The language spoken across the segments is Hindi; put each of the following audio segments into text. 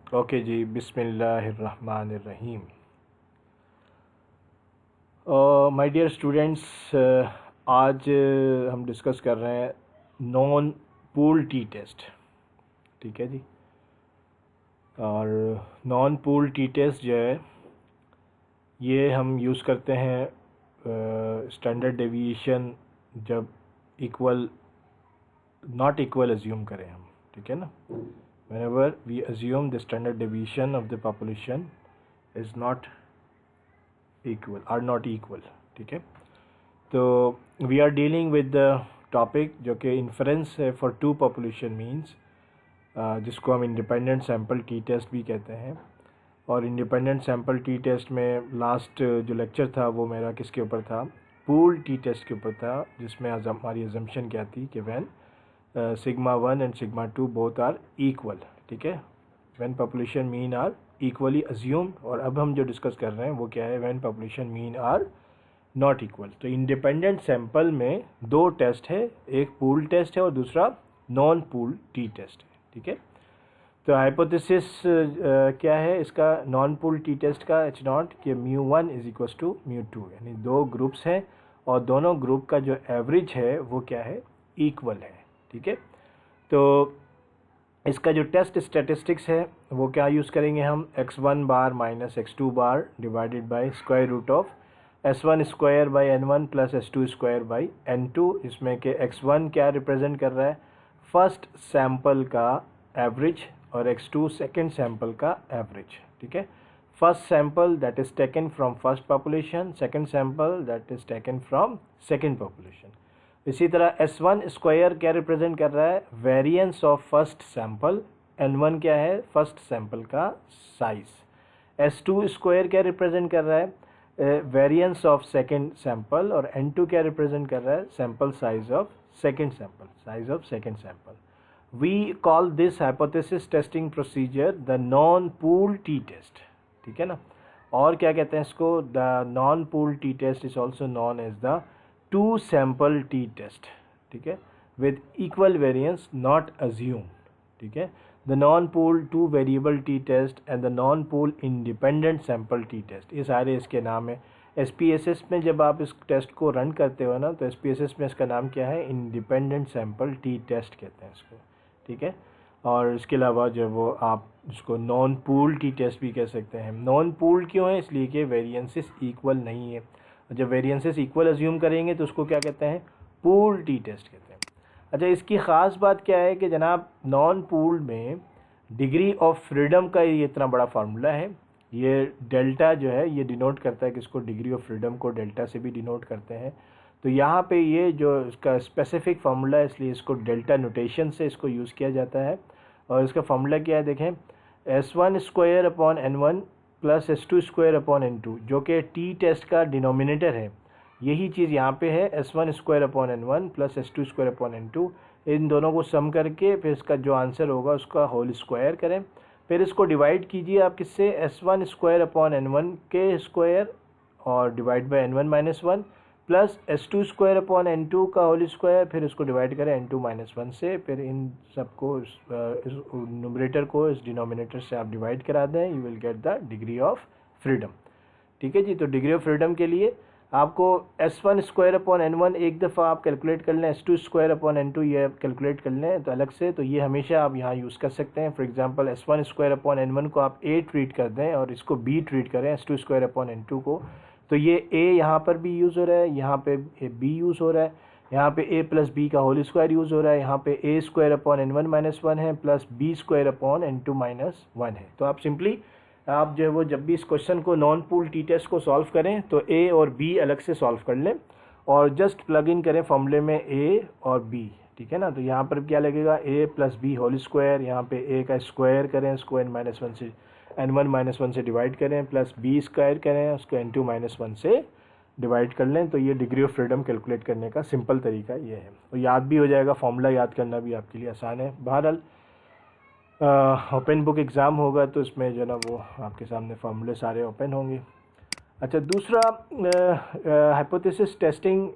ओके जी, बिस्मिल्लाहिर्रहमानिर्रहीम। माय डियर स्टूडेंट्स, आज हम डिस्कस कर रहे हैं नॉन पूल टी टेस्ट। ठीक है जी। और नॉन पूल टी टेस्ट जो है ये हम यूज़ करते हैं स्टैंडर्ड डेविएशन जब इक्वल नॉट इक्वल अज्यूम करें हम। ठीक है ना। whenever we assume the standard deviation of the population is not equal are not equal। ठीक है। तो we are dealing with the topic जो कि इन्फ्रेंस है फॉर टू पॉपुलेशन मीन्स, जिसको हम इंडिपेंडेंट सैम्पल टी टेस्ट भी कहते हैं। और इंडिपेंडेंट सैम्पल टी टेस्ट में लास्ट जो लेक्चर था वो मेरा किसके ऊपर था? पूल टी टेस्ट के ऊपर था, जिसमें हमारी अजम्पशन क्या थी कि when sigma 1 and sigma 2 both are equal. ठीक है, when population mean are equally assumed. और अब हम जो डिस्कस कर रहे हैं वो क्या है? When population mean are not equal. तो इंडिपेंडेंट सैंपल में दो टेस्ट है, एक पूल टेस्ट है और दूसरा नॉन पूल टी टेस्ट है। ठीक है। तो हाइपोथेसिस क्या है इसका नॉन पूल टी टेस्ट का? एच नॉट कि μ1 इज इक्वल टू μ2, यानी दो ग्रुप्स हैं और दोनों ग्रुप का जो एवरेज है वो क्या है? इक्वल है। ठीक है। तो इसका जो टेस्ट स्टैटिस्टिक्स है वो क्या यूज़ करेंगे हम? x1 bar minus x2 bar divided by square root of s1 square by n1 plus s2 square by n2। इसमें के x1 क्या रिप्रेजेंट कर रहा है? फर्स्ट सैंपल का एवरेज और x2 सेकेंड सैंपल का एवरेज। ठीक है। First sample that is taken from first population, second sample that is taken from second population. इसी तरह S1 स्क्वायर क्या रिप्रेजेंट कर रहा है? Variance of first sample. N1 क्या है? फर्स्ट सैंपल का साइज। S2 स्क्वायर क्या रिप्रेजेंट कर रहा है? Variance of second sample. और N2 क्या रिप्रेजेंट कर रहा है? Sample size of second sample, size of second sample. We call this hypothesis testing procedure the non pool T test. ठीक है ना। और क्या कहते हैं इसको? The non pool T test is also known as the two sample T test. ठीक है, with equal variance not assume. ठीक है, the non pool two variable T test and the non pool independent sample T test, ये सारे इसके नाम है। SPSS में जब आप इस टेस्ट को रन करते हो ना, तो SPSS में इसका नाम क्या है? इंडिपेंडेंट सैंपल टी टेस्ट कहते हैं इसको। ठीक है। और इसके अलावा जो वो आप इसको नॉन पूल टी टेस्ट भी कह सकते हैं। नॉन पूल क्यों है? इसलिए कि वेरिएंसेस इक्वल नहीं है। जब वेरिएंसेस इक्वल अज्यूम करेंगे तो उसको क्या कहते हैं? पूल टी टेस्ट कहते हैं। अच्छा, इसकी ख़ास बात क्या है कि जनाब नॉन पूल में डिग्री ऑफ फ्रीडम का ये इतना बड़ा फार्मूला है। ये डेल्टा जो है ये डिनोट करता है कि इसको डिग्री ऑफ फ्रीडम को डेल्टा से भी डिनोट करते हैं। तो यहाँ पे ये जो इसका स्पेसिफिक फार्मूला है, इसलिए इसको डेल्टा नोटेशन से इसको यूज़ किया जाता है। और इसका फार्मूला क्या है? देखें, S1 square upon N1 plus S2 square upon N2, जो कि टी टेस्ट का डिनोमिनेटर है। यही चीज़ यहाँ पे है, S1 square upon N1 plus S2 square upon N2। इन दोनों को सम करके फिर इसका जो आंसर होगा उसका होल स्क्वायर करें। फिर इसको डिवाइड कीजिए आप किससे? S1 स्क्वायर अपॉन N1 के स्क्वायर और divide by N1 minus 1 plus S2 square upon N2 का होल स्क्वायर। फिर इसको डिवाइड करें N2 माइनस 1 से। फिर इन सबको इस न्यूमरेटर को इस डिनोमिनेटर से आप डिवाइड करा दें, you will get the degree of freedom. ठीक है जी। तो डिग्री ऑफ फ्रीडम के लिए आपको S1 स्क्वायर अपॉन N1 एक दफ़ा आप कैलकुलेट कर लें, S2 स्क्वायर अपॉन N2 ये कैलकुलेट कर लें तो अलग से, तो ये हमेशा आप यहाँ यूज़ कर सकते हैं। For example S1 square upon N1 को आप A ट्रीट कर दें और इसको B ट्रीट करें S2 स्क्वायर अपॉन N2 को, तो ये A यहाँ पर भी यूज़ हो रहा है, यहाँ पे B यूज़ हो रहा है, यहाँ पे A प्लस B का होल स्क्वायर यूज़ हो रहा है, यहाँ पे A square upon N1 minus 1 है plus B square upon N2 minus 1 है। तो आप सिंपली आप जो है वो जब भी इस क्वेश्चन को नॉन पूल टी टेस्ट को सॉल्व करें तो A और B अलग से सॉल्व कर लें और जस्ट प्लग इन करें फॉर्मूले में A और B। ठीक है ना। तो यहाँ पर क्या लगेगा? A plus B whole square, यहाँ पे A का स्क्वायर करें, उसको N-1 से N1 माइनस 1 से डिवाइड करें, प्लस B स्क्वायर करें, उसको N2 माइनस 1 से डिवाइड कर लें। तो ये डिग्री ऑफ फ्रीडम कैलकुलेट करने का सिंपल तरीका ये है और याद भी हो जाएगा, फॉर्मूला याद करना भी आपके लिए आसान है। बहरहाल ओपन बुक एग्ज़ाम होगा तो इसमें जो ना वो आपके सामने फार्मूले सारे ओपन होंगे। अच्छा, दूसरा हाइपोथेसिस टेस्टिंग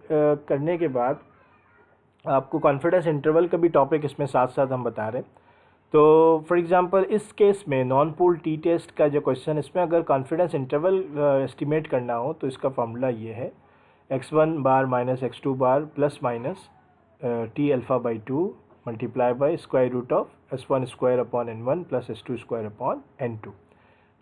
करने के बाद आपको कॉन्फिडेंस इंटरवल का भी टॉपिक इसमें साथ साथ हम बता रहे हैं। तो फॉर एग्जांपल इस केस में नॉन पूल टी टेस्ट का जो क्वेश्चन, इसमें अगर कॉन्फिडेंस इंटरवल एस्टिमेट करना हो तो इसका फार्मूला ये है, x1 bar minus x2 bar plus minus T alpha by 2 multiply by square root of s1 square upon n1 plus s2 square upon n2।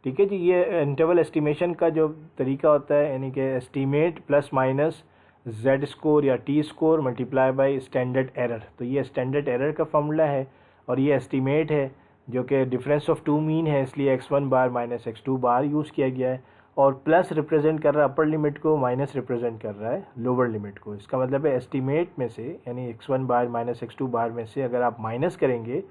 ठीक है जी, ये इंटरवल एस्टिमेशन का जो तरीका होता है, यानी कि estimate plus minus z score या t score multiply by standard error. तो ये स्टैंडर्ड एरर का फार्मूला है और ये एस्टीमेट है जो कि डिफरेंस ऑफ टू मीन है, इसलिए x1 बार माइनस x2 बार यूज़ किया गया है। और प्लस रिप्रेजेंट कर रहा है अपर लिमिट को, माइनस रिप्रेजेंट कर रहा है लोअर लिमिट को। इसका मतलब है एस्टीमेट में से, यानी x1 बार माइनस x2 बार में से अगर आप माइनस करेंगे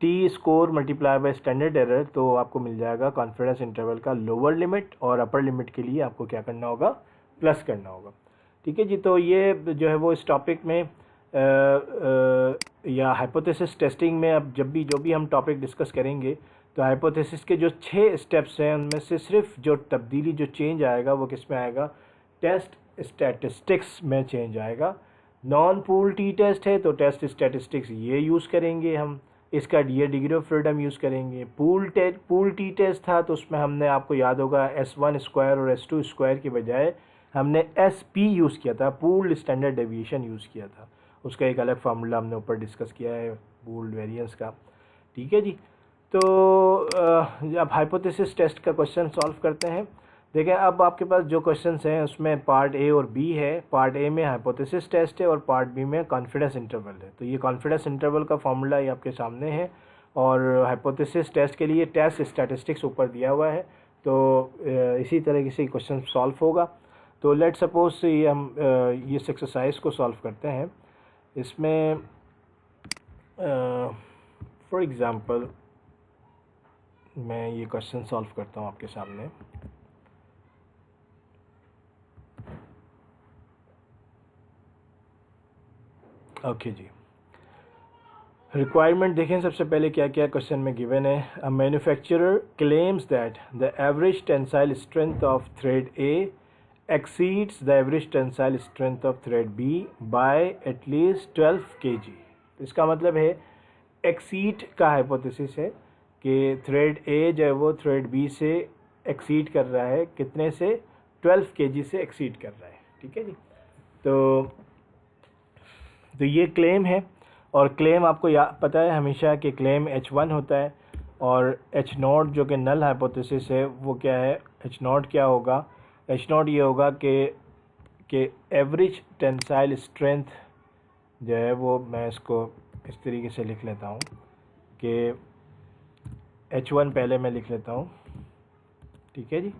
T score multiply by standard error, तो आपको मिल जाएगा कॉन्फिडेंस इंटरवल का लोअर लिमिट, और अपर लिमिट के लिए आपको क्या करना होगा, प्लस करना होगा। ठीक है जी, तो ये जो है वो इस टॉपिक में या हाइपोथेसिस टेस्टिंग में अब जब भी जो भी हम टॉपिक डिस्कस करेंगे, तो हाइपोथेसिस के जो 6 स्टेप्स हैं उनमें से सिर्फ जो तब्दीली, जो चेंज आएगा वो किस में आएगा, टेस्ट स्टैटिस्टिक्स में चेंज आएगा। नॉन पूल टी टेस्ट है तो टेस्ट स्टैटिस्टिक्स ये यूज़ करेंगे हम, इसका ये डिग्री ऑफ फ्रीडम यूज़ करेंगे। पूल टी टेस्ट था तो उसमें हमने, आपको याद होगा, S1 स्क्वायर और S2 स्क्वायर के बजाय हमने SP यूज़ किया था, पूल्ड स्टैंडर्ड डेविएशन यूज़ किया था। उसका एक अलग फार्मूला हमने ऊपर डिस्कस किया है पूल्ड वेरिएंस का। ठीक है जी, तो अब हाइपोथेसिस टेस्ट का क्वेश्चन सॉल्व करते हैं। देखें, अब आपके पास जो क्वेश्चंस हैं उसमें पार्ट ए और बी है। पार्ट ए में हाइपोथेसिस टेस्ट है और पार्ट बी में कॉन्फिडेंस इंटरवल है। तो ये कॉन्फिडेंस इंटरवल का फार्मूला ये आपके सामने है, और हाइपोथेसिस टेस्ट के लिए टेस्ट स्टैटिस्टिक्स ऊपर दिया हुआ है। तो इसी तरह से क्वेश्चन सॉल्व होगा। तो लेट सपोज ये हम ये एक्सरसाइज को सॉल्व करते हैं। इसमें फॉर एग्ज़ाम्पल मैं ये क्वेश्चन सॉल्व करता हूँ आपके सामने। ओके जी, रिक्वायरमेंट देखें सबसे पहले क्या क्या क्वेश्चन में गिवन है। A manufacturer claims that the average tensile strength of thread A exceeds the average tensile strength of thread B by at least 12 kg। इसका मतलब है एक्सीड का हाइपोथेसिस है कि थ्रेड A जो है वो थ्रेड B से एक्सीड कर रहा है, कितने से, 12 kg से एक्सीड कर रहा है। ठीक है जी, तो ये क्लेम है, और क्लेम आपको पता है हमेशा कि क्लेम H1 होता है, और H0 जो कि नल हाइपोथेसिस है वो क्या है, H0 क्या होगा, H0 ये होगा कि एवरेज टेंसाइल स्ट्रेंथ जो है वो, मैं इसको इस तरीके से लिख लेता हूँ कि H1 पहले मैं लिख लेता हूँ। ठीक है जी,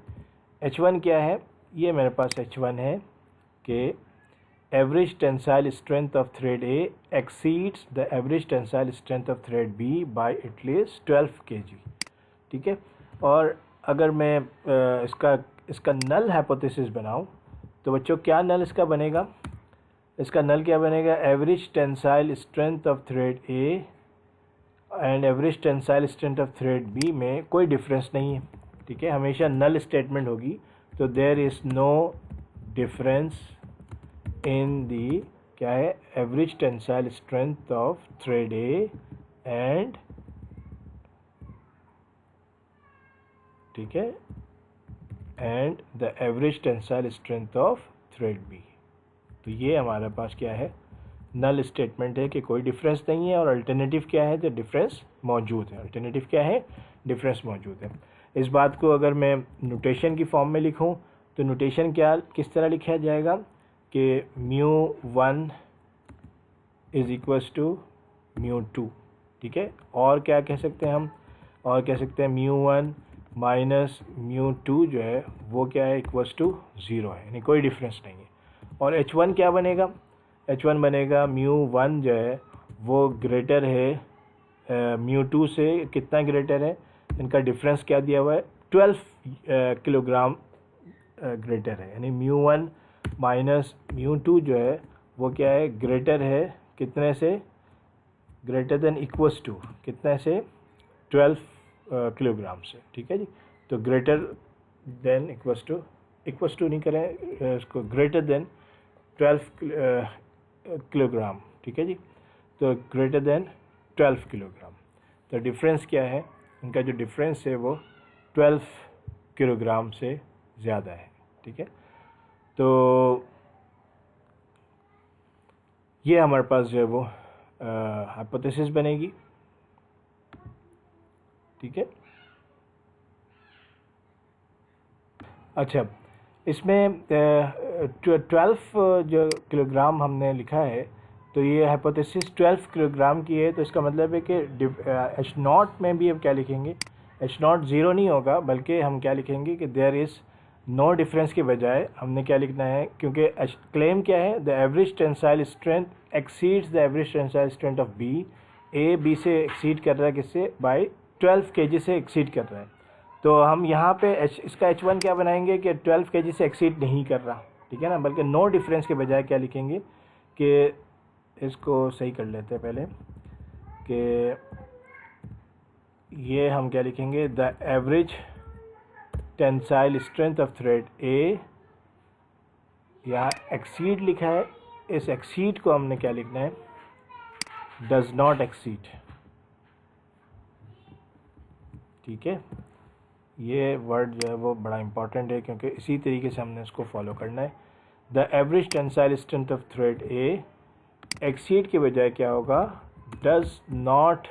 H1 क्या है, ये मेरे पास H1 है कि average tensile strength of thread A exceeds the average tensile strength of thread B bye at least 12 kg। ठीक है, और अगर मैं इसका नल हाइपोथेसिस बनाऊं तो बच्चों क्या नल इसका बनेगा, इसका नल क्या बनेगा, average tensile strength of thread A and average tensile strength of thread B में कोई डिफरेंस नहीं है। ठीक है, हमेशा नल स्टेटमेंट होगी, तो there is no difference in the, क्या है, average tensile strength of thread A and, ठीक है, and the average tensile strength of thread B. तो ये हमारे पास क्या है, नल स्टेटमेंट है कि कोई डिफरेंस नहीं है, और अल्टरनेटिव क्या है, तो डिफरेंस मौजूद है। अल्टरनेटिव क्या है, डिफरेंस मौजूद है। इस बात को अगर मैं नोटेशन की फॉर्म में लिखूं तो नोटेशन क्या, किस तरह लिखा जाएगा कि μ1 इज़ इक्वल्स टू μ2। ठीक है, और क्या कह सकते हैं हम, और कह सकते हैं μ1 माइनस μ2 जो है वो क्या है, इक्वल्स टू 0 है, यानी कोई डिफरेंस नहीं है। और H1 क्या बनेगा, H1 बनेगा μ1 जो है वो ग्रेटर है μ2 से, कितना ग्रेटर है, इनका डिफरेंस क्या दिया हुआ है, 12 किलोग्राम ग्रेटर है, यानी μ1 माइनस μ2 जो है वो क्या है, ग्रेटर है, कितने से, ग्रेटर देन इक्वल्स टू, कितने से, 12 किलोग्राम से। ठीक है जी, तो ग्रेटर देन इक्वल्स टू नहीं करें इसको, ग्रेटर देन 12 किलोग्राम। ठीक है जी, तो ग्रेटर देन 12 किलोग्राम। तो डिफरेंस क्या है, इनका जो डिफरेंस है वो 12 किलोग्राम से ज़्यादा है। ठीक है, तो ये हमारे पास जो है वो हाइपोथेसिस बनेगी। ठीक है, अच्छा, इसमें 12 जो किलोग्राम हमने लिखा है, तो ये हाइपोथेसिस 12 किलोग्राम की है। तो इसका मतलब है कि एच नॉट में भी हम क्या लिखेंगे, एच नॉट ज़ीरो नहीं होगा, बल्कि हम क्या लिखेंगे कि देयर इज़ नो डिफरेंस के बजाय हमने क्या लिखना है, क्योंकि क्लेम क्या है, the average tensile strength exceeds the average tensile strength of B. A B से एक्सीड कर रहा है, किससे, बाय 12 kg से एक्सीड कर रहा है। तो हम यहाँ पे इसका H1 क्या बनाएंगे कि 12 kg से एक्सीड नहीं कर रहा। ठीक है ना, बल्कि नो डिफरेंस के बजाय क्या लिखेंगे कि, इसको सही कर लेते हैं पहले, कि ये हम क्या लिखेंगे, the average tensile strength of thread A, यहाँ एक्सीड लिखा है, इस एक्सीड को हमने क्या लिखना है, डज नॉट एक्सीड। ठीक है, ये वर्ड जो है वो बड़ा इंपॉर्टेंट है, क्योंकि इसी तरीके से हमने इसको फॉलो करना है। The average tensile strength of thread A, exceed के बजाय क्या होगा, does not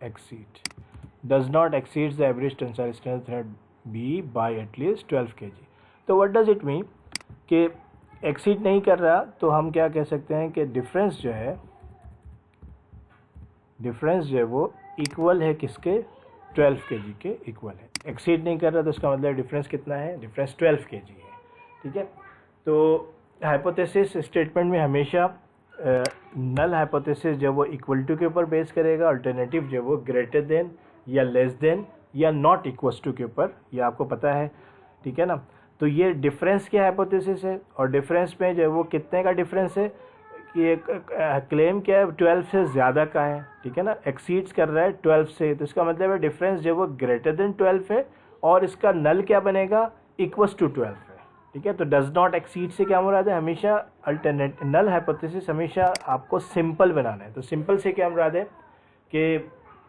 exceed, does not exceed the average tensile strength thread B by at least 12 kg। तो व्हाट डज इट मीन कि एक्सीड नहीं कर रहा, तो हम क्या कह सकते हैं कि डिफरेंस जो है वो इक्वल है किसके, 12 kg के इक्वल है। एक्सीड नहीं कर रहा तो इसका मतलब डिफरेंस कितना है, डिफरेंस 12 kg है। ठीक है, तो हाइपोथेसिस स्टेटमेंट में हमेशा नल हाइपोथेसिस जो वो इक्वल टू के ऊपर बेस करेगा, अल्टरनेटिव जो वो ग्रेटर देन या लेस देन या नॉट इक्वल्स टू के ऊपर, ये आपको पता है। ठीक है ना, तो ये डिफरेंस की हाइपोथेसिस है, और डिफरेंस में जो है वो कितने का डिफरेंस है, कि एक क्लेम क्या है, 12 से ज़्यादा का है। ठीक है ना, एक्सीड्स कर रहा है 12 से, तो इसका मतलब है डिफरेंस जो वो ग्रेटर देन 12 है, और इसका नल क्या बनेगा, इक्वल्स टू 12 है। ठीक है, तो डज नॉट एक्सीड से क्या मुराद है, हमेशा अल्टरनेट नल हाइपोथेसिस हमेशा आपको सिंपल बनाना है। तो सिंपल से क्या मुराद है कि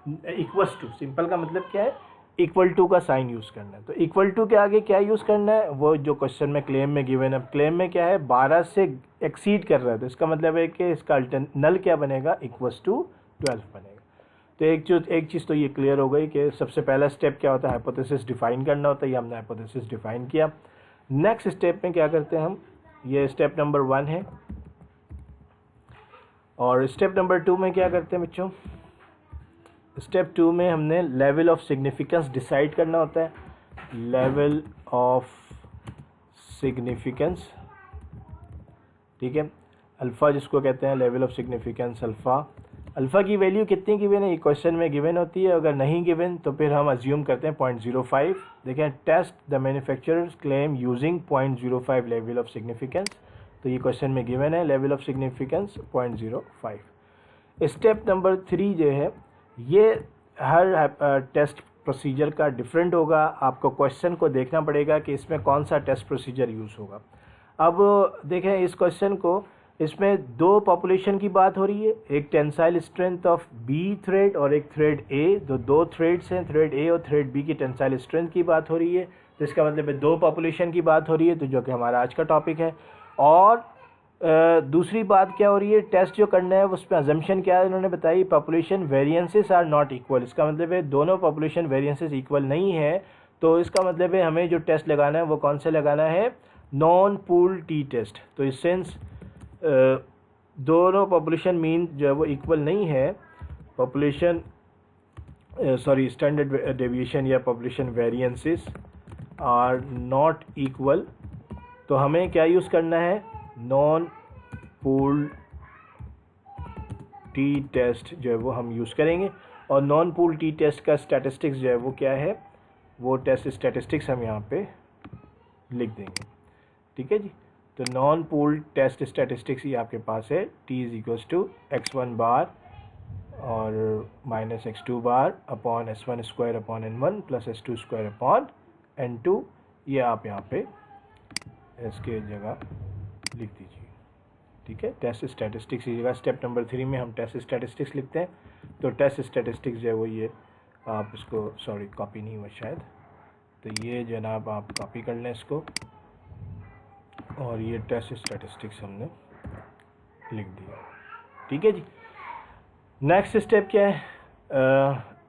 इक्वल्स टू, सिंपल का मतलब क्या है, इक्वल टू का साइन यूज़ करना है। तो इक्वल टू के आगे क्या यूज़ करना है, वो जो क्वेश्चन में क्लेम में गिवन है, क्लेम में क्या है, 12 से एक्सीड कर रहा है, तो इसका मतलब है कि इसका नल क्या बनेगा, इक्वल्स टू 12 बनेगा। तो एक चीज़ तो ये क्लियर हो गई कि सबसे पहला स्टेप क्या होता है, हाइपोथेसिस डिफाइन करना होता है। ये हमने हाइपोथेसिस डिफाइन किया। नेक्स्ट स्टेप में क्या करते हैं हम, ये स्टेप नंबर 1 है, और स्टेप नंबर 2 में क्या करते हैं बच्चों, स्टेप 2 में हमने लेवल ऑफ सिग्निफिकेंस डिसाइड करना होता है। लेवल ऑफ सिग्निफिकेंस, ठीक है, अल्फ़ा जिसको कहते हैं, level of significance alpha. Alpha की वैल्यू कितनी गिवन है, ये क्वेश्चन में गिवन होती है। अगर नहीं गिवन तो फिर हम अज्यूम करते हैं 0.05। देखें, test the manufacturers claim using 0.05 level of significance, तो ये क्वेश्चन में गिवन है level of significance 0.05। Step number 3 जो है, ये हर टेस्ट प्रोसीजर का डिफरेंट होगा। आपको क्वेश्चन को देखना पड़ेगा कि इसमें कौन सा टेस्ट प्रोसीजर यूज़ होगा। अब देखें इस क्वेश्चन को, इसमें दो पॉपुलेशन की बात हो रही है, एक tensile strength of B thread और एक थ्रेड ए, दो थ्रेड्स हैं, थ्रेड ए और थ्रेड बी की टेंसाइल स्ट्रेंथ की बात हो रही है। तो इसका मतलब है दो पॉपुलेशन की बात हो रही है, तो जो कि हमारा आज का टॉपिक है। और दूसरी बात क्या हो रही है, टेस्ट जो करना है उसमें अजम्पशन क्या है, उन्होंने बताई population variances are not equal. इसका मतलब है दोनों पॉपुलेशन वेरिएंसेस इक्वल नहीं है। तो इसका मतलब है हमें जो टेस्ट लगाना है वो कौन से लगाना है, नॉन पूल टी टेस्ट। तो इस सेंस दोनों पॉपुलेशन मीन जो है वो इक्वल नहीं है, पॉपुलेशन स्टैंडर्ड डेविएशन या population variances are not equal. तो हमें क्या यूज़ करना है, नॉन पूल टी टेस्ट जो है वो हम यूज़ करेंगे। और नॉन पूल टी टेस्ट का स्टैटिस्टिक्स जो है वो क्या है, वो टेस्ट स्टैटिस्टिक्स हम यहाँ पे लिख देंगे। ठीक है जी, तो नॉन पूल टेस्ट स्टैटिस्टिक्स ही आपके पास है, t is equals to x1 bar और minus x2 bar upon s1 square upon n1 plus s2 square upon n2। ये आप यहाँ पे इसके जगह लिख दीजिए। ठीक है, टेस्ट स्टैटिस्टिक्स की जगह स्टेप नंबर 3 में हम टेस्ट स्टैटिस्टिक्स लिखते हैं। तो टेस्ट स्टैटिस्टिक्स जो है वो ये आप इसको, सॉरी कॉपी नहीं हुआ शायद, तो ये जनाब आप कॉपी कर लें इसको, और ये टेस्ट स्टैटिस्टिक्स हमने लिख दिया। ठीक है जी। नेक्स्ट स्टेप क्या है,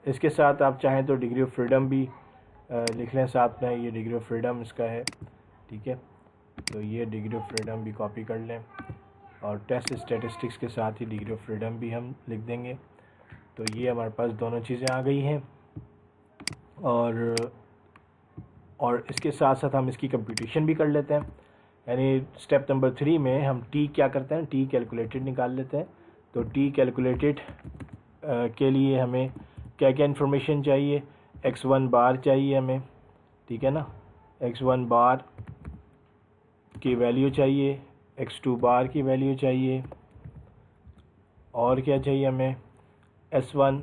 इसके साथ आप चाहें तो डिग्री ऑफ फ्रीडम भी लिख लें साथ में, ये डिग्री ऑफ फ्रीडम इसका है। ठीक है, तो ये डिग्री ऑफ फ्रीडम भी कॉपी कर लें, और टेस्ट स्टैटिस्टिक्स के साथ ही डिग्री ऑफ फ्रीडम भी हम लिख देंगे। तो ये हमारे पास दोनों चीज़ें आ गई हैं, और इसके साथ साथ हम इसकी कंप्यूटेशन भी कर लेते हैं। यानी स्टेप नंबर 3 में हम टी क्या करते हैं, टी कैलकुलेटेड निकाल लेते हैं। तो टी कैलकुलेटेड के लिए हमें क्या क्या इन्फॉर्मेशन चाहिए, x1 बार चाहिए हमें, ठीक है ना, x1 बार की वैल्यू चाहिए, x2 बार की वैल्यू चाहिए, और क्या चाहिए हमें, s1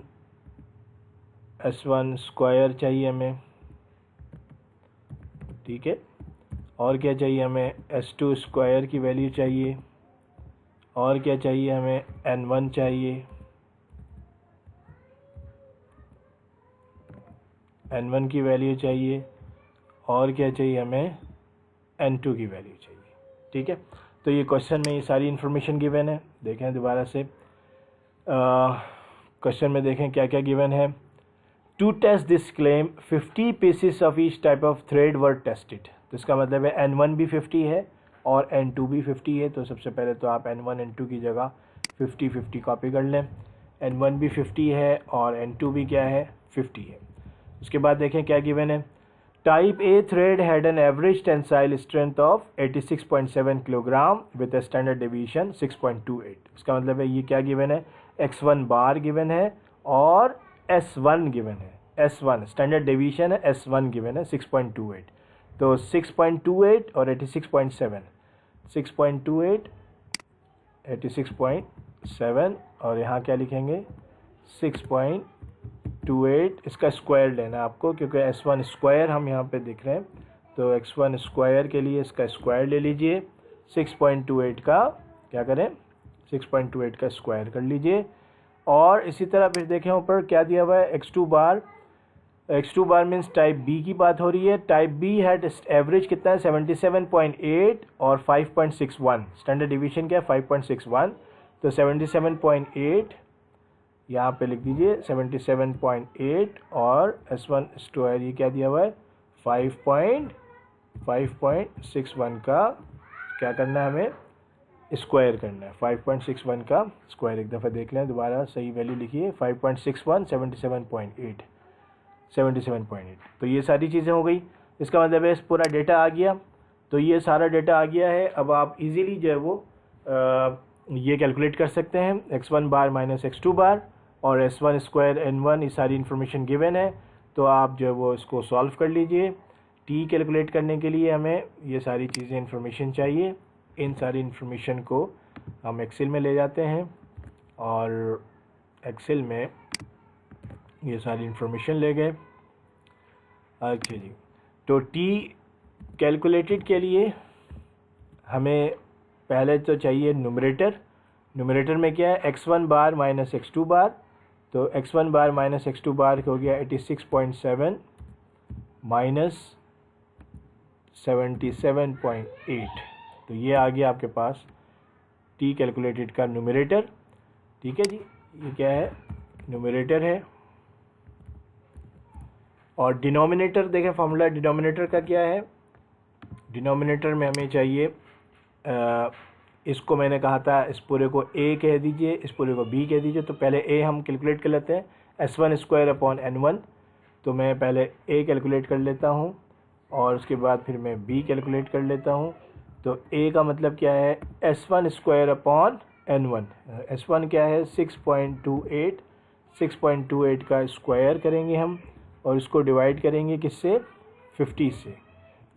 स्क्वायर चाहिए हमें, ठीक है, और क्या चाहिए हमें, s2 स्क्वायर की वैल्यू चाहिए, और क्या चाहिए हमें, n1 चाहिए, n1 की वैल्यू चाहिए, और क्या चाहिए हमें, n2 की वैल्यू चाहिए। ठीक है, तो ये क्वेश्चन में ये सारी इन्फॉर्मेशन गिवन है। देखें दोबारा से क्वेश्चन में देखें क्या क्या गिवन है। To test this claim 50 pieces of each type of thread were tested. तो इसका मतलब है n1 भी 50 है और n2 भी 50 है। तो सबसे पहले तो आप n1 n2 की जगह 50-50 कॉपी कर लें। n1 भी 50 है और n2 भी क्या है, 50 है। उसके बाद देखें क्या गिवन है। Type A thread had an average tensile strength of 86.7 kilogram with a standard deviation 6.28। इसका मतलब है ये क्या गिवन है, x1 बार गिवन है और S1 गिवन है। S1 स्टैंडर्ड डेविएशन है, S1 गिवन है 6.28। तो 6.28 और 86.7, 6.28 86.7, और यहाँ क्या लिखेंगे 6.28। इसका स्क्वायर लेना आपको, क्योंकि S1 स्क्वायर हम यहाँ पे दिख रहे हैं। तो x1 स्क्वायर के लिए इसका स्क्वायर ले लीजिए, 6.28 का क्या करें, 6.28 का स्क्वायर कर लीजिए। और इसी तरह फिर देखें ऊपर क्या दिया हुआ है, x2 bar. x2 bar means type B की बात हो रही है। टाइप बी हैड एवरेज कितना है, 77.8 और 5.61। स्टैंडर्ड डिवीजन क्या है, 5.61। तो 77.8 यहाँ पे लिख दीजिए, 77.8 और S1 स्क्वायर ये क्या दिया हुआ है, 5.61 का क्या करना है, हमें स्क्वायर करना है। 5.61 का स्क्वायर एक दफ़ा देख लें, दोबारा सही वैल्यू लिखिए, 5.61 77.8 77.8। तो ये सारी चीज़ें हो गई। इसका मतलब है पूरा डेटा आ गया। तो ये सारा डेटा आ गया है। अब आप इजीली जो है वो ये कैलकुलेट कर सकते हैं, x1 बार माइनस x2 बार और S1 स्क्वायर n1, ये सारी इन्फॉर्मेशन गिवन है। तो आप जो है वो इसको सॉल्व कर लीजिए। टी कैलकुलेट करने के लिए हमें ये सारी चीज़ें इन्फॉर्मेशन चाहिए। इन सारी इन्फॉर्मेशन को हम एक्सेल में ले जाते हैं और एक्सेल में ये सारी इन्फॉर्मेशन ले गए। अच्छा जी, तो टी कैलकुलेटेड के लिए हमें पहले तो चाहिए न्यूमरेटर। न्यूमरेटर में क्या है, x1 बार माइनस x2 बार। तो x1 बार माइनस x2 बार हो गया 86.7 माइनस 77.8। तो ये आ गया आपके पास टी कैलकुलेटेड का न्यूमरेटर। ठीक है जी, ये क्या है, न्यूमरेटर है। और डिनोमिनेटर देखें, फार्मूला डिनोमिनेटर का क्या है। डिनोमिनेटर में हमें चाहिए इसको मैंने कहा था इस पूरे को a कह दीजिए, इस पूरे को b कह दीजिए। तो पहले a हम कैलकुलेट कर लेते हैं, S1 स्क्वायर अपॉन n1। तो मैं पहले a कैलकुलेट कर लेता हूँ और उसके बाद फिर मैं b कैलकुलेट कर लेता हूँ। तो a का मतलब क्या है, S1 square upon n1। S1 क्या है, 6.28। 6.28 का स्क्वायर करेंगे हम और इसको डिवाइड करेंगे किससे, 50 से।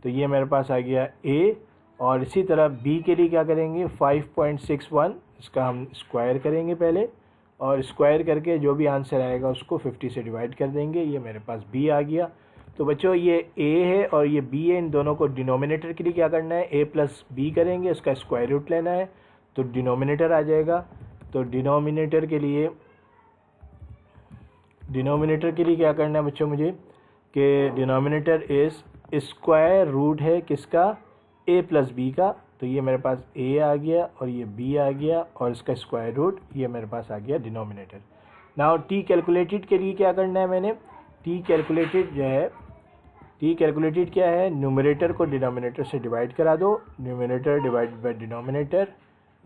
तो ये मेरे पास आ गया a। और इसी तरह b के लिए क्या करेंगे, 5.61, इसका हम स्क्वायर करेंगे पहले और स्क्वायर करके जो भी आंसर आएगा उसको 50 से डिवाइड कर देंगे। ये मेरे पास b आ गया। तो बच्चों ये a है और ये b है, इन दोनों को डिनोमिनेटर के लिए क्या करना है, a प्लस b करेंगे, उसका स्क्वायर रूट लेना है तो डिनोमिनेटर आ जाएगा। तो डिनोमिनेटर के लिए डिनोमिनेटर के लिए क्या करना है बच्चों मुझे कि डिनोमिनेटर इज़ स्क्वायर रूट है किसका, a प्लस बी का, तो ये मेरे पास a आ गया और ये b आ गया और इसका स्क्वायर रूट ये मेरे पास आ गया डिनोमिनेटर। नाउ t कैलकुलेटेड के लिए क्या करना है मैंने, t कैलकुलेटेड जो है, t कैलकुलेटेड क्या है, न्यूमरेटर को डिनोमिनेटर से डिवाइड करा दो, न्यूमरेटर डिवाइड बाय डिनोमिनेटर,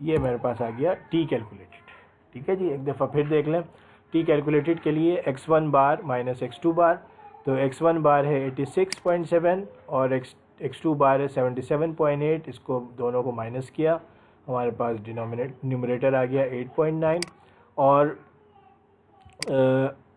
ये मेरे पास आ गया t कैलकुलेटेड। ठीक है जी, एक दफ़ा फिर देख लें। t कैलकुलेटेड के लिए x1 बार माइनस x2 बार, तो x1 बार है 86.7 और x2 बार है 77.8, इसको दोनों को माइनस किया, हमारे पास न्यूमरेटर आ गया 8.9। और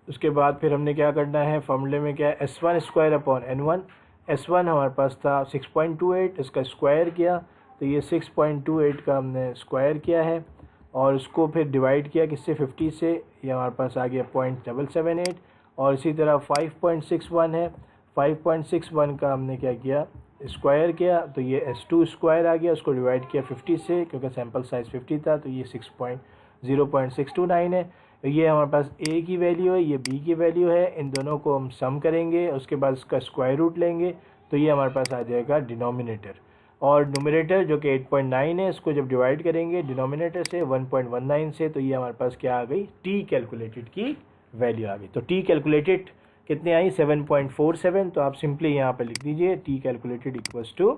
उसके बाद फिर हमने क्या करना है, फॉर्मूले में क्या है, s1 square upon n1, s1 हमारे पास था 6.28, इसका स्क्वायर किया तो ये 6.28 का हमने स्क्वायर किया है और उसको फिर डिवाइड किया किससे, 50 से, ये हमारे पास आ गया 0.778। और इसी तरह 5.61 है, 5.61 का हमने क्या किया, स्क्वायर किया तो ये s2 स्क्वायर आ गया, उसको डिवाइड किया 50 से, क्योंकि सैम्पल साइज़ 50 था तो ये 0.629 है। ये हमारे पास a की वैल्यू है, ये b की वैल्यू है, इन दोनों को हम सम करेंगे, उसके बाद इसका स्क्वायर रूट लेंगे तो ये हमारे पास आ जाएगा डिनोमिनेटर। और न्यूमरेटर जो कि 8.9 है, इसको जब डिवाइड करेंगे डिनोमिनेटर से 1.19 से, तो ये हमारे पास क्या आ गई, t कैलकुलेटेड की वैल्यू आ गई। तो t कैलकुलेटेड कितने आई, 7.47, तो आप सिंपली यहाँ पर लिख दीजिए t कैलकुलेटेड इक्वल्स टू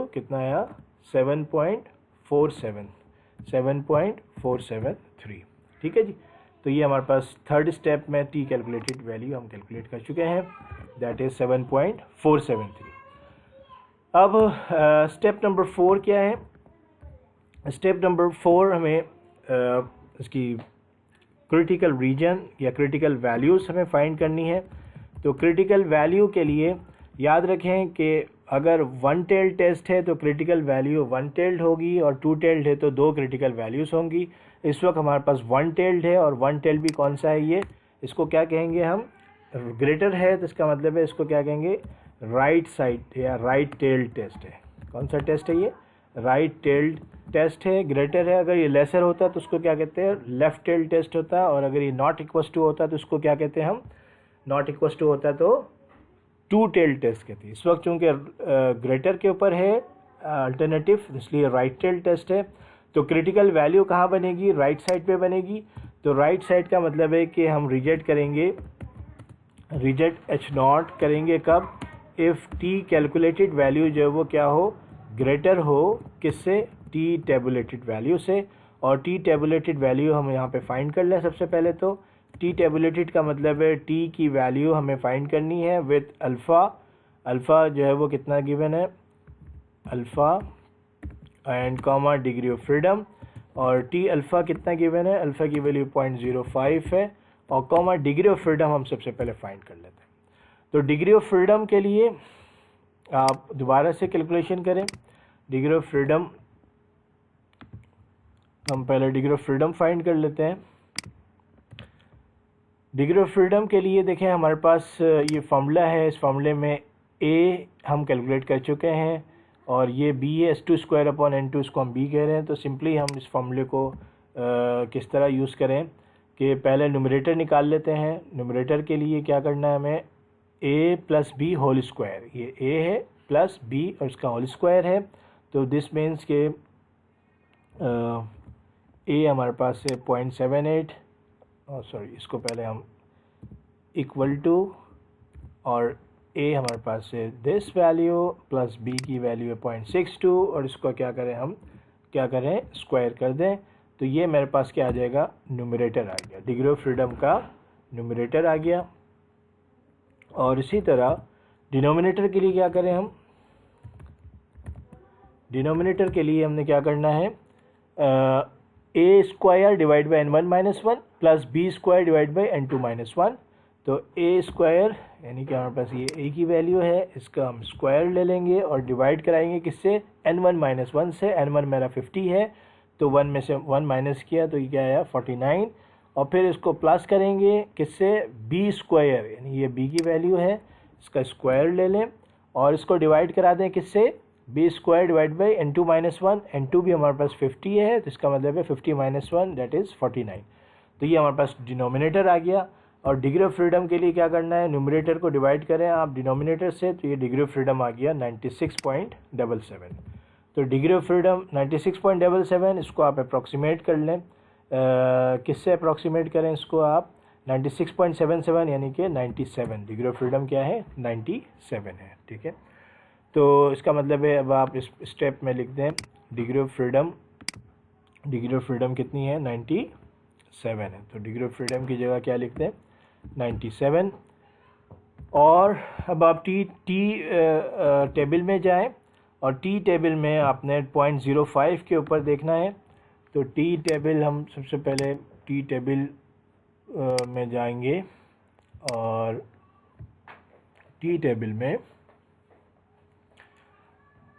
कितना आया, 7.473। ठीक है जी, तो ये हमारे पास थर्ड स्टेप में t कैलकुलेटेड वैल्यू हम कैलकुलेट कर चुके हैं, दैट इज़ 7.473। अब स्टेप नंबर 4 क्या है, स्टेप नंबर 4 हमें इसकी क्रिटिकल रीजन या क्रिटिकल वैल्यूज़ हमें फाइंड करनी है। तो क्रिटिकल वैल्यू के लिए याद रखें कि अगर वन टेल्ड टेस्ट है तो क्रिटिकल वैल्यू वन टेल्ड होगी और टू टेल्ड है तो दो क्रिटिकल वैल्यूज़ होंगी। इस वक्त हमारे पास वन टेल्ड है और वन टेल्ड भी कौन सा है, ये इसको क्या कहेंगे हम, ग्रेटर है, तो इसका मतलब है इसको क्या कहेंगे, राइट साइड या राइट टेल्ड टेस्ट है। कौन सा टेस्ट है ये, राइट टेल्ड टेस्ट है, ग्रेटर है। अगर ये लेसर होता तो उसको क्या कहते हैं, लेफ्ट टेल्ड टेस्ट होता है, और अगर ये नॉट इक्वल टू होता तो उसको क्या कहते हैं हम, नॉट इक्वल टू होता तो टू टेल्ड टेस्ट कहते हैं। इस वक्त चूँकि ग्रेटर के ऊपर है अल्टरनेटिव, इसलिए राइट टेल्ड टेस्ट है। तो क्रिटिकल वैल्यू कहाँ बनेगी, राइट साइड पे बनेगी। तो राइट साइड का मतलब है कि हम रिजेक्ट करेंगे, रिजेक्ट H0 करेंगे कब, इफ़ t कैलकुलेटेड वैल्यू जो है वो क्या हो, ग्रेटर हो किससे, t टेबुलेटेड वैल्यू से। और t टेबुलेटेड वैल्यू हम यहाँ पे फाइंड कर लें। सबसे पहले तो t टेबुलेटेड का मतलब है t की वैल्यू हमें फाइंड करनी है विथ अल्फ़ा। अल्फ़ा जो है वो कितना गिवन है, alpha and comma degree of freedom, और t अल्फ़ा कितना गिवन है, अल्फ़ा की वैल्यू 0.05 है, और कॉमा डिग्री ऑफ फ्रीडम हम सबसे पहले फाइंड कर लेते हैं। तो डिग्री ऑफ फ्रीडम के लिए आप दोबारा से कैलकुलेशन करें। डिग्री ऑफ फ्रीडम, हम पहले डिग्री ऑफ फ्रीडम फाइंड कर लेते हैं। डिग्री ऑफ फ्रीडम के लिए देखें हमारे पास ये फार्मूला है, इस फार्मूले में a हम कैलकुलेट कर चुके हैं और ये b है, s2 स्क्वायर अपॉन n2, इसको हम b कह रहे हैं। तो सिंपली हम इस फार्मूले को किस तरह यूज़ करें कि पहले न्यूमरेटर निकाल लेते हैं। न्यूमरेटर के लिए क्या करना है हमें, a plus B whole square, ये a है प्लस b और इसका होल स्क्वायर है। तो दिस मीन्स के a हमारे पास है 0.78, सॉरी इसको पहले हम इक्वल टू, और a हमारे पास है दिस वैल्यू प्लस b की वैल्यू है 0.62, और इसको क्या करें हम, क्या करें स्क्वायर कर दें। तो ये मेरे पास क्या आ जाएगा, न्यूमरेटर आ गया, डिग्री ऑफ फ्रीडम का न्यूमरेटर आ गया। और इसी तरह डिनोमिनेटर के लिए क्या करें हम, डिनोमिनेटर के लिए हमने क्या करना है, a square divide by n1 minus 1 plus b square divide by n2 minus 1। तो a स्क्वायर यानी कि हमारे पास ये a की वैल्यू है, इसका हम स्क्वायर ले लेंगे और डिवाइड कराएंगे किससे, n1 माइनस 1 से। n1 मेरा 50 है तो 1 में से 1 माइनस किया तो ये क्या आया 49, और फिर इसको प्लस करेंगे किससे, b स्क्वायर, यानी ये b की वैल्यू है, इसका स्क्वायर ले लें और इसको डिवाइड करा दें किससे, b square divide by n2 minus 1। n2 भी हमारे पास 50 है तो इसका मतलब है 50 माइनस 1 दैट इज़ 49। तो ये हमारे पास डिनोमिनेटर आ गया। और डिग्री ऑफ फ्रीडम के लिए क्या करना है, न्यूमरेटर को डिवाइड करें आप डिनोमिनेटर से, तो ये डिग्री ऑफ फ्रीडम आ गया 96.77। तो डिग्री ऑफ फ्रीडम 96.77, इसको आप अप्रॉक्सीमेट कर लें। किससे अप्रॉक्सीमेट करें इसको आप, 96.77 यानी कि 97। डिग्री ऑफ फ्रीडम क्या है, 97 है। ठीक है, तो इसका मतलब है, अब आप इस स्टेप में लिख दें डिग्री ऑफ फ्रीडम कितनी है, 97 है। तो डिग्री ऑफ फ्रीडम की जगह क्या लिखते हैं, 97। और अब आप टी टेबल में जाएं, और टी टेबल में आपने 0.05 के ऊपर देखना है। तो टी टेबल, हम सबसे पहले टी टेबल में जाएंगे, और टी टेबल में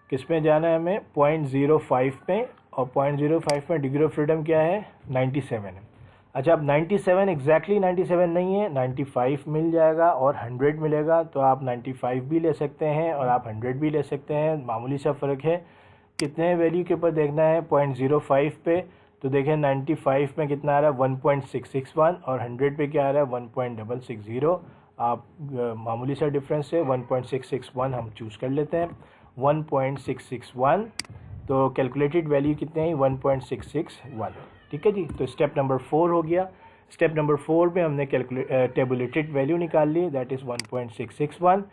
किस में जाना है हमें, 0.05 में, और 0.05 में डिग्री ऑफ फ्रीडम क्या है, 97 है। अच्छा, अब 97 एग्जैक्टली 97 नहीं है, 95 मिल जाएगा और 100 मिलेगा। तो आप 95 भी ले सकते हैं और आप 100 भी ले सकते हैं, मामूली सा फ़र्क है। कितने वैल्यू के ऊपर देखना है, 0.05 पे। तो देखें 95 में कितना आ रहा है, 1.661, और 100 पे क्या आ रहा है, 1.660। आप मामूली सा डिफरेंस है, 1.661 हम चूज़ कर लेते हैं, 1.661। तो कैलकुलेटेड वैल्यू कितने हैं, 1.661। ठीक है जी। तो स्टेप नंबर 4 हो गया। स्टेप नंबर 4 में हमने टेबुलेटेड वैल्यू निकाल ली, दैट इज़ 1.661।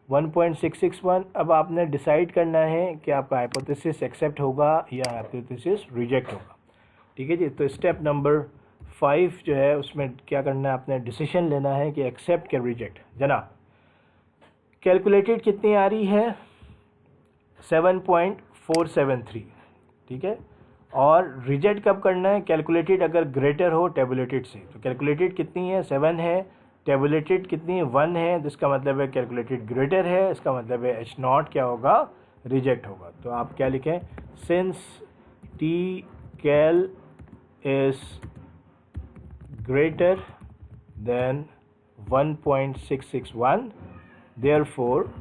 1.661। अब आपने डिसाइड करना है कि आपका हाइपोथेसिस एक्सेप्ट होगा या हाइपोथेसिस रिजेक्ट होगा। ठीक है जी। तो स्टेप नंबर 5 जो है, उसमें क्या करना है, आपने डिसीजन लेना है कि एक्सेप्ट या रिजेक्ट। जनाब, कैलकुलेटेड कितनी आ रही है, 7.473। ठीक है, और रिजेक्ट कब करना है, कैलकुलेटेड अगर ग्रेटर हो टेबुलेटेड से। तो कैलकुलेटेड कितनी है, 7 है, टेबुलेटेड कितनी है, 1 है। तो इसका मतलब है कैलकुलेटेड ग्रेटर है, इसका मतलब है H0 क्या होगा, रिजेक्ट होगा। तो आप क्या लिखें, since T cal is greater than 1.661, therefore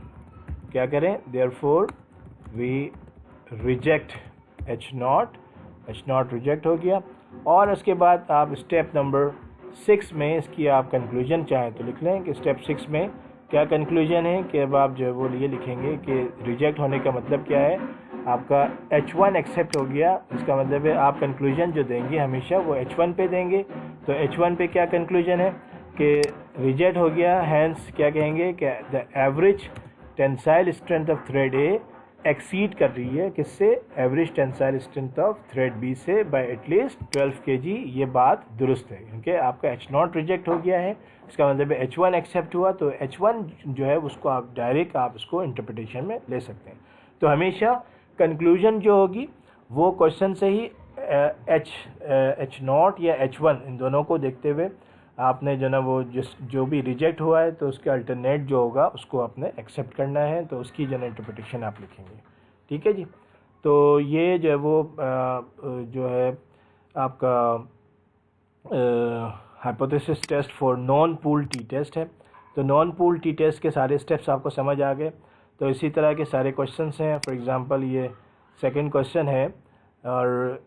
क्या करें, therefore we reject H0 reject हो गया। और उसके बाद आप स्टेप नंबर 6 में इसकी आप कंक्लूजन चाहें तो लिख लें कि स्टेप 6 में क्या कंक्लूजन है, कि अब आप जो है वो ये लिखेंगे कि रिजेक्ट होने का मतलब क्या है, आपका H1 एक्सेप्ट हो गया। इसका मतलब है आप कंक्लूजन जो देंगे हमेशा वो H1 पे देंगे। तो H1 पे क्या कंक्लूजन है कि रिजेक्ट हो गया, हैंस क्या कहेंगे कि the average tensile strength of thread A exceed कर रही है किससे, average tensile strength of thread B से बाय एटलीस्ट 12 kg। ये बात दुरुस्त है, क्योंकि आपका H0 रिजेक्ट हो गया है। इसका मतलब है H1 एक्सेप्ट हुआ। तो H1 जो है उसको आप डायरेक्ट आप इसको इंटरप्रिटेशन में ले सकते हैं। तो हमेशा कंक्लूजन जो होगी वो क्वेश्चन से ही H0 या H1 इन दोनों को देखते हुए आपने जो ना वो जो भी रिजेक्ट हुआ है तो उसके अल्टरनेट जो होगा उसको आपने एक्सेप्ट करना है। तो उसकी जो इंटरप्रिटेशन आप लिखेंगे। ठीक है जी। तो ये जो है वो जो है आपका hypothesis test for non pool T test है। तो नॉन पूल टी टेस्ट के सारे स्टेप्स आपको समझ आ गए। तो इसी तरह के सारे क्वेश्चंस हैं। फॉर एग्जांपल ये सेकंड क्वेश्चन है, और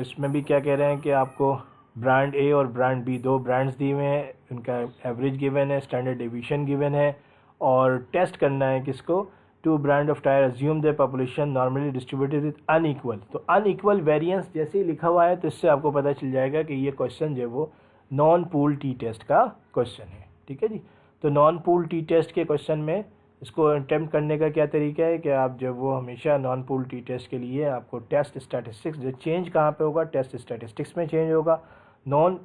इसमें भी क्या कह रहे हैं कि आपको ब्रांड ए और ब्रांड बी, दो ब्रांड्स दिए हुए हैं, उनका एवरेज गिवन है, स्टैंडर्ड डेविएशन गिवन है, और टेस्ट करना है किसको, two brand of tyre assume the population normally distributed with unequal. तो अनइक्वल वेरिएंस जैसे ही लिखा हुआ है तो इससे आपको पता चल जाएगा कि ये क्वेश्चन जो है वो नॉन पूल टी टेस्ट का क्वेश्चन है। ठीक है जी। तो नॉन पूल टी टेस्ट के क्वेश्चन में इसको अटेम्प्ट करने का क्या तरीका है कि आप जब वो हमेशा नॉन पूल टी टेस्ट के लिए आपको टेस्ट स्टैटिस्टिक्स, जो चेंज कहाँ पे होगा, टेस्ट स्टैटिस्टिक्स में चेंज होगा। नॉन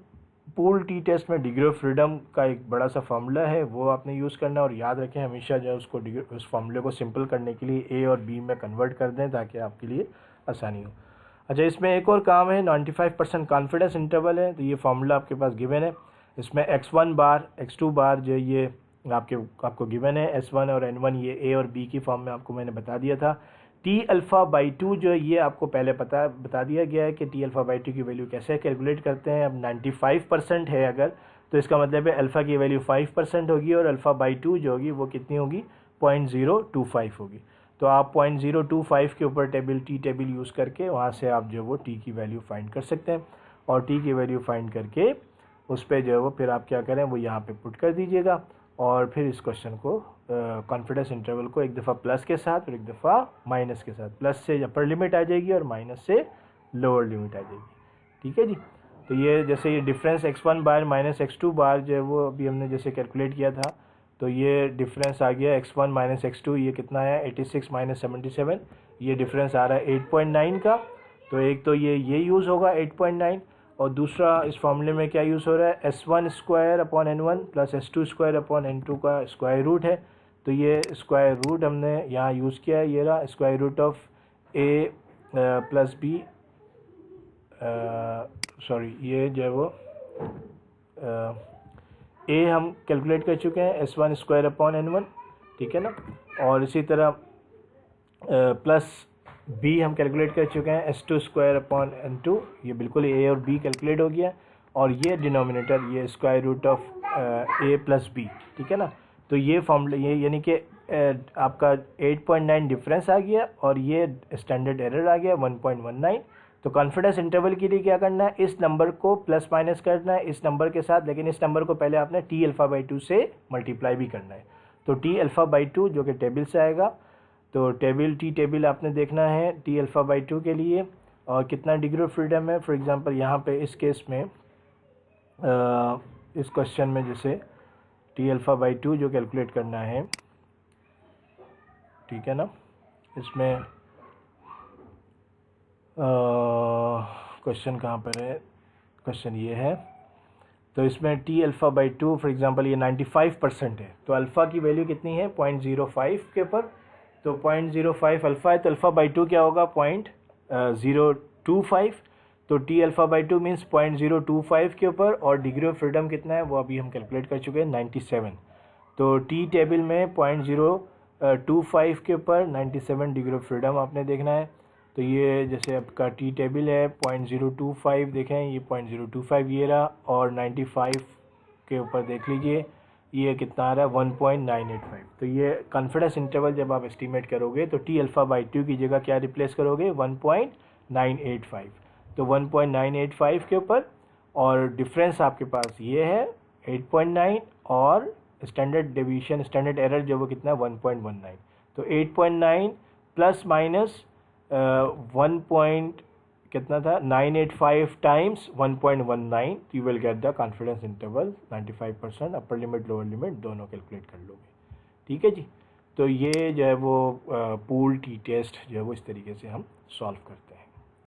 पूल टी टेस्ट में डिग्री ऑफ फ्रीडम का एक बड़ा सा फार्मूला है, वो आपने यूज़ करना है। और याद रखें हमेशा जो है उसको उस फार्मूले को सिंपल करने के लिए ए और बी में कन्वर्ट कर दें ताकि आपके लिए आसानी हो। अच्छा, इसमें एक और काम है, 95% कॉन्फिडेंस इंटरवल है। तो ये फार्मूला आपके पास गिवन है। इसमें x1 बार x2 बार जो ये आपको गिवन है, S1 और N1 ये ए और बी की फॉर्म में आपको मैंने बता दिया था। टी अल्फ़ा बाई 2 जो है ये आपको पहले बता दिया गया है कि टी अल्फ़ा बाई 2 की वैल्यू कैसे कैलकुलेट करते हैं। अब 95% है अगर, तो इसका मतलब है अल्फ़ा की वैल्यू 5% होगी, और अल्फ़ा बाई 2 जो होगी वो कितनी होगी, 0.025 होगी। तो आप 0.025 के ऊपर टी टेबल यूज़ करके वहाँ से आप जो वो टी की वैल्यू फाइंड कर सकते हैं, और टी की वैल्यू फाइंड करके उस पर जो है वो फिर आप क्या करें वो यहाँ पे पुट कर दीजिएगा और फिर इस क्वेश्चन को कॉन्फिडेंस इंटरवल को एक दफ़ा प्लस के साथ और एक दफ़ा माइनस के साथ, प्लस से अपर लिमिट आ जाएगी और माइनस से लोअर लिमिट आ जाएगी। ठीक है जी। तो ये जैसे ये difference x1 bar minus x2 बार जो है वो अभी हमने जैसे कैलकुलेट किया था, तो ये डिफरेंस आ गया x1 माइनस x2, ये कितना है 86 माइनस 77, ये डिफरेंस आ रहा है 8.9 का। तो एक तो ये यूज़ होगा 8.9 और दूसरा इस फॉर्मूले में क्या यूज़ हो रहा है s1 square upon n1 plus s2 square upon n2 का स्क्वायर रूट है। तो ये स्क्वायर रूट हमने यहाँ यूज़ किया है, ये रहा square root of a plus B, sorry ये जो है वो ए हम कैलकुलेट कर चुके हैं s1 स्क्वायर अपॉन n1, ठीक है ना। और इसी तरह प्लस बी हम कैलकुलेट कर चुके हैं s2 स्क्वायर अपॉन n2, ये बिल्कुल ए और बी कैलकुलेट हो गया। और ये डिनोमिनेटर ये square root of A plus B, ठीक है ना। तो ये फॉर्मूला ये यानी कि आपका 8.9 डिफरेंस आ गया और ये स्टैंडर्ड एरर आ गया 1.19। तो कॉन्फिडेंस इंटरवल के लिए क्या करना है, इस नंबर को प्लस माइनस करना है इस नंबर के साथ, लेकिन इस नंबर को पहले आपने टी अल्फ़ा बाई 2 से मल्टीप्लाई भी करना है। तो टी अल्फ़ा बाई 2 जो कि टेबल से आएगा, तो टेबल आपने देखना है टी अल्फ़ा बाई 2 के लिए और कितना डिग्री ऑफ फ्रीडम है। फॉर एग्जांपल यहाँ पे इस केस में इस क्वेश्चन में जैसे टी अल्फ़ा बाई 2 जो कैलकुलेट करना है, ठीक है ना। इसमें क्वेश्चन कहाँ पर है, क्वेश्चन ये है। तो इसमें T alpha by 2 for example ये 95% है, तो अल्फ़ा की वैल्यू कितनी है 0.05 के ऊपर। तो 0.05 अल्फ़ा है, तो अल्फ़ा बाई 2 क्या होगा 0.025। तो टी अल्फ़ा बाई 2 मीन्स 0.025 के ऊपर। और डिग्री ऑफ फ्रीडम कितना है वो अभी हम कैलकुलेट कर चुके हैं 97। तो टी टेबल में 0.025 के ऊपर 97 डिग्री ऑफ फ्रीडम आपने देखना है। तो ये जैसे आपका टी टेबल है 0.025, देखें ये 0.025 ये रहा, और 95 के ऊपर देख लीजिए ये कितना आ रहा है 1.985। तो ये कॉन्फिडेंस इंटरवल जब आप एस्टीमेट करोगे तो टी अल्फ़ा बाई 2 की जगह क्या रिप्लेस करोगे 1.985। तो 1.985 के ऊपर और डिफरेंस आपके पास ये है 8.9 और स्टैंडर्ड डेविएशन स्टैंडर्ड एरर जो वो कितना है 1.19। तो 8.9 प्लस माइनस 1 कितना था 985 times 1.19, you will get the confidence interval 95%। Upper limit lower limit दोनों कैलकुलेट कर लोगे, ठीक है जी। तो ये जो है वो पूल टी टेस्ट जो है वो इस तरीके से हम सॉल्व करते हैं।